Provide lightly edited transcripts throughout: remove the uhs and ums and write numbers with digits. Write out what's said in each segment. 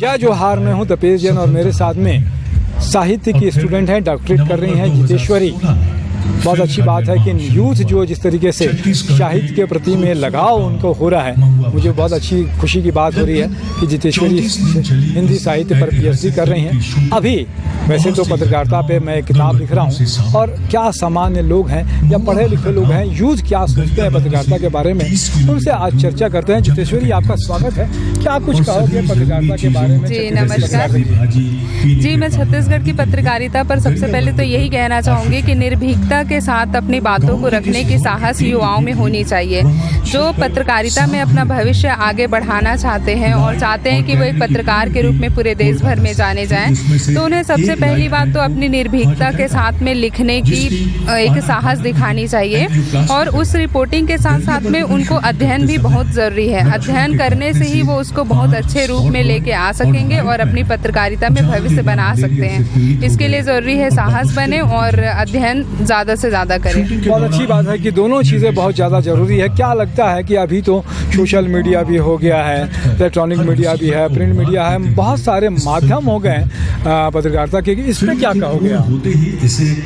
जय जोहार, मैं हूं तपेश जैन और मेरे साथ में साहित्य की स्टूडेंट हैं, डॉक्टरेट कर रही हैं जितेश्वरी। बहुत अच्छी बात है कि यूथ जो जिस तरीके से साहित्य के प्रति में लगाव उनको हो रहा है, मुझे बहुत अच्छी खुशी की बात हो रही है कि जितेश्वरी हिंदी साहित्य पर पीएचडी कर रही हैं। अभी वैसे तो पत्रकारिता पे मैं किताब लिख रहा हूँ और क्या सामान्य लोग हैं या पढ़े लिखे लोग हैं, यूथ क्या सोचते हैं पत्रकारिता के बारे में, उनसे आज चर्चा करते हैं। जितेश्वरी, आपका स्वागत है। क्या कुछ कहोगे पत्रकारिता के बारे में? जी नमस्कार जी, मैं छत्तीसगढ़ की पत्रकारिता पर सबसे पहले तो यही कहना चाहूँगी कि निर्भीकता के साथ अपनी बातों को रखने की साहस युवाओं में होनी चाहिए। जो पत्रकारिता में अपना भविष्य आगे बढ़ाना चाहते हैं और चाहते हैं कि वो एक पत्रकार के रूप में पूरे देश भर में जाने जाएं, तो उन्हें सबसे पहली बात तो अपनी निर्भीकता के साथ में लिखने की एक साहस दिखानी चाहिए। और उस रिपोर्टिंग के साथ साथ में उनको अध्ययन भी बहुत ज़रूरी है। अध्ययन करने से ही वो उसको बहुत अच्छे रूप में लेके आ सकेंगे और अपनी पत्रकारिता में भविष्य बना सकते हैं। इसके लिए ज़रूरी है साहस बने और अध्ययन ज़्यादा से ज़्यादा करें। बहुत अच्छी बात है कि दोनों चीज़ें बहुत ज़्यादा ज़रूरी है। क्या लगता है कि अभी तो सोशल मीडिया भी हो गया है, इलेक्ट्रॉनिक मीडिया भी है, प्रिंट मीडिया है, बहुत सारे माध्यम हो गए पत्रकारिता के, इस पर क्या कहोगे आप?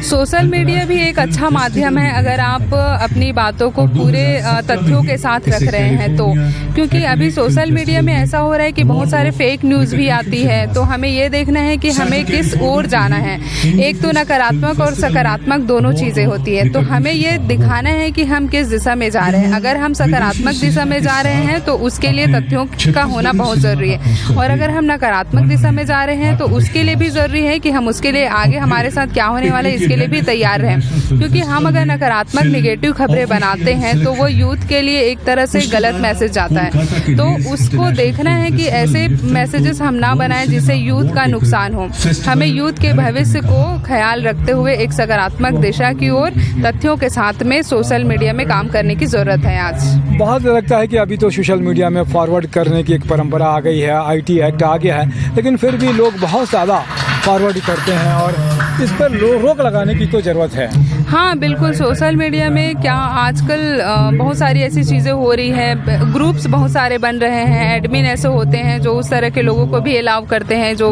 सोशल मीडिया भी एक अच्छा माध्यम है अगर आप अपनी बातों को पूरे तथ्यों के साथ रख रहे हैं तो, क्योंकि अभी सोशल मीडिया में ऐसा हो रहा है कि बहुत सारे फेक न्यूज़ भी आती है। तो हमें ये देखना है कि हमें किस ओर जाना है। एक तो नकारात्मक और सकारात्मक दोनों चीज़ें होती है, तो हमें ये दिखाना है कि हम किस दिशा में जा रहे हैं। अगर हम सकारात्मक दिशा में जा रहे हैं तो उसके लिए तथ्यों का होना बहुत ज़रूरी है, और अगर हम नकारात्मक दिशा में जा रहे हैं तो उसके लिए भी ज़रूरी है कि हम उसके लिए आगे हमारे साथ क्या होने वाला है इसके लिए भी तैयार रहें। क्योंकि हम अगर नकारात्मक नेगेटिव खबरें बनाते हैं तो वो यूथ के लिए एक तरह से गलत मैसेज जाता है। तो उसको देखना है कि ऐसे मैसेजेस हम ना बनाएं जिससे यूथ का नुकसान हो। हमें यूथ के भविष्य को ख्याल रखते हुए एक सकारात्मक दिशा की ओर तथ्यों के साथ में सोशल मीडिया में काम करने की ज़रूरत है। आज बहुत लगता है कि अभी तो सोशल मीडिया में फॉरवर्ड करने की एक परंपरा आ गई है, आईटी एक्ट आ गया है, लेकिन फिर भी लोग बहुत ज़्यादा फॉरवर्ड करते हैं और इस पर रोक लगाने की तो ज़रूरत है। हाँ बिल्कुल, सोशल मीडिया में क्या आजकल बहुत सारी ऐसी चीज़ें हो रही हैं, ग्रुप्स बहुत सारे बन रहे हैं, एडमिन ऐसे होते हैं जो उस तरह के लोगों को भी अलाउ करते हैं जो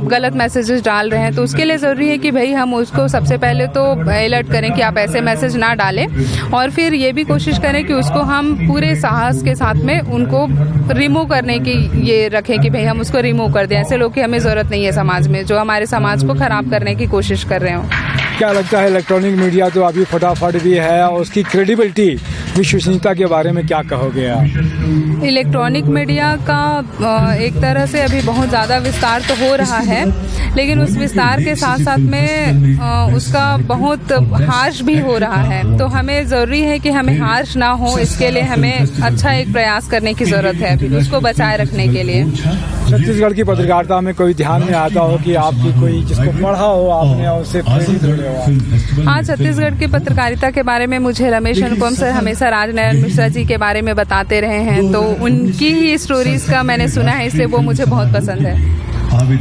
गलत मैसेजेस डाल रहे हैं। तो उसके लिए ज़रूरी है कि भाई हम उसको सबसे पहले तो अलर्ट करें कि आप ऐसे मैसेज ना डालें, और फिर ये भी कोशिश करें कि उसको हम पूरे साहस के साथ में उनको रिमूव करने की ये रखें कि भाई हम उसको रिमूव कर दें। ऐसे लोग की हमें ज़रूरत नहीं है समाज में, जो हमारे समाज को ख़राब करने की कोशिश कर रहे हो। क्या लगता है इलेक्ट्रॉनिक मीडिया तो अभी फटाफट भी है और उसकी क्रेडिबिलिटी, विश्वसनीयता के बारे में क्या कहोगे आप? इलेक्ट्रॉनिक मीडिया का एक तरह से अभी बहुत ज़्यादा विस्तार तो हो रहा है, लेकिन उस विस्तार के साथ साथ में उसका बहुत हार्श भी हो रहा है। तो हमें ज़रूरी है कि हमें हार्श ना हो, इसके लिए हमें अच्छा एक प्रयास करने की ज़रूरत है अभी उसको बचाए रखने के लिए। छत्तीसगढ़ की पत्रकारिता में कोई ध्यान में आता हो कि आपकी कोई जिसको पढ़ा हो आपने और उससे प्रेरित हुए हो? हाँ, छत्तीसगढ़ की पत्रकारिता के बारे में मुझे रमेश अनुपम सर हमेशा राजनयन मिश्रा जी के बारे में बताते रहे हैं, तो उनकी ही स्टोरीज का मैंने सुना है, इसलिए वो मुझे बहुत पसंद है।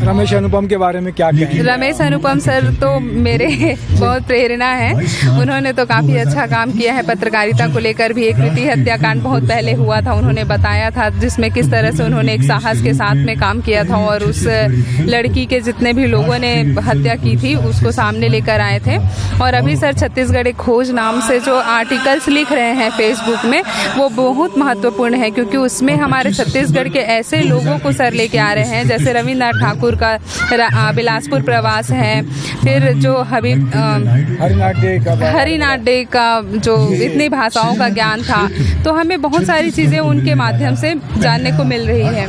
रमेश अनुपम के बारे में क्या कहें? रमेश अनुपम सर तो मेरे बहुत प्रेरणा है। उन्होंने तो काफ़ी अच्छा काम किया है पत्रकारिता को लेकर भी। एक कृति हत्याकांड बहुत पहले हुआ था, उन्होंने बताया था, जिसमें किस तरह से उन्होंने एक साहस के साथ में काम किया था और उस लड़की के जितने भी लोगों ने हत्या की थी उसको सामने लेकर आए थे। और अभी सर छत्तीसगढ़ एक खोज नाम से जो आर्टिकल्स लिख रहे हैं फेसबुक में, वो बहुत महत्वपूर्ण है, क्योंकि उसमें हमारे छत्तीसगढ़ के ऐसे लोगों को सर लेके आ रहे हैं, जैसे रविन्द्रनाथ ठाकुर का बिलासपुर प्रवास है, फिर जो हरिनाथ डे का जो इतनी भाषाओं का ज्ञान था, तो हमें बहुत सारी चीज़ें उनके माध्यम से जानने को मिल रही है।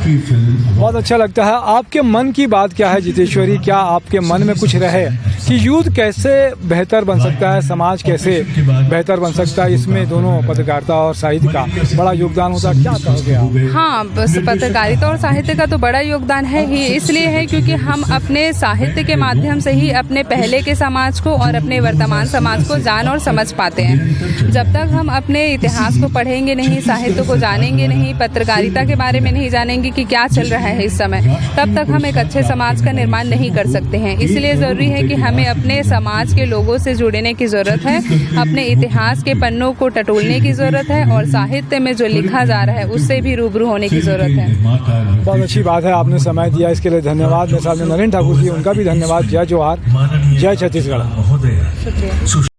बहुत अच्छा लगता है। आपके मन की बात क्या है जितेश्वरी? क्या आपके मन में कुछ रहे कि यूथ कैसे बेहतर बन सकता है, समाज कैसे बेहतर बन सकता है? इसमें दोनों पत्रकारिता और साहित्य का बड़ा योगदान होता है, क्या कहोगे आप? हाँ, बस पत्रकारिता और साहित्य का तो बड़ा योगदान है ही, इसलिए इसलिए है क्योंकि हम अपने साहित्य के माध्यम से ही अपने पहले के समाज को और अपने वर्तमान समाज को जान और समझ पाते हैं। जब तक हम अपने इतिहास को पढ़ेंगे नहीं, साहित्य को जानेंगे नहीं, पत्रकारिता के बारे में नहीं जानेंगे कि क्या चल रहा है इस समय, तब तक हम एक अच्छे समाज का निर्माण नहीं कर सकते हैं। इसलिए ज़रूरी है कि हमें अपने समाज के लोगों से जुड़ने की ज़रूरत है, अपने इतिहास के पन्नों को टटोलने की ज़रूरत है और साहित्य में जो लिखा जा रहा है उससे भी रूबरू होने की ज़रूरत है। बहुत अच्छी बात है, आपने समय दिया इसके लिए धन्यवाद। मेरे साथ में नरेंद्र ठाकुर जी, उनका भी धन्यवाद। जय जोहार, जय छत्तीसगढ़। शुक्रिया।